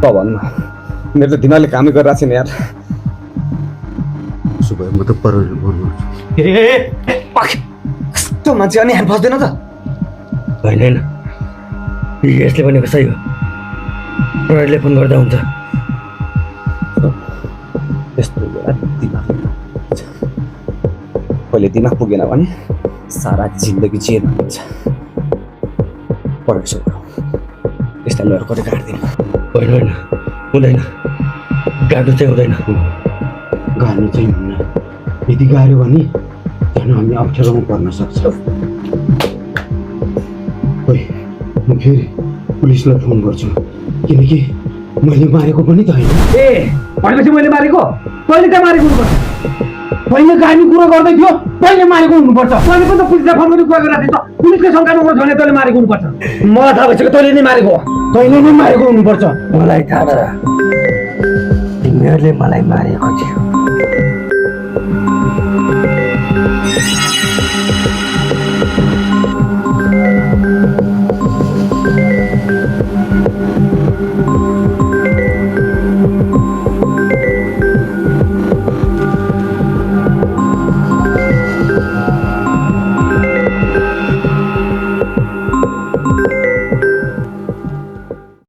त भन्न मेरो त दिमागले कामै गरिरहेको छैन यार। उसो भए म त परले फोन गर्छु। त्यो मान्छे अनि ह्यान्ड फस्दैन त? होइन होइन यसले भनेको सही हो, प्रहरीले फोन गर्दा हुन्छ। यस्तो बेला दिमाग पहिले दिमाग पुगेन भने सारा जिन्दगी जेल हुन्छ। पढेको यसलाई लयर कतै काट्दैन। होइन होइन हुँदैन, गाड्नु चाहिँ हुँदैन। गाड्नु चाहिँ हुन्न, यदि गाड्यो भने त्यहाँ हामी अप्ठ्यारोमा पर्न सक्छ। खोइ म फेरि पुलिसलाई फोन गर्छु, किनकि मैले मारेको पनि त होइन। ए भनेपछि मैले मारेको? तैँले कहाँ मारेको हुनुपर्छ? तैँले गाड्ने कुरो गर्दै थियो, तैँले मारेको हुनुपर्छ। तैँले पनि त पुलिसलाई फोन गरेर कुरा गरिरहेको थियो त। पुलिसको शङ्कामा म भने तैँले मारेको हुनुपर्छ। मलाई थाहा भइसक्यो तैँले नै मारेको हो। तैँले नै मारेको हुनुपर्छ। मलाई थाहा छ तिमीहरूले मलाई मारेको थियो।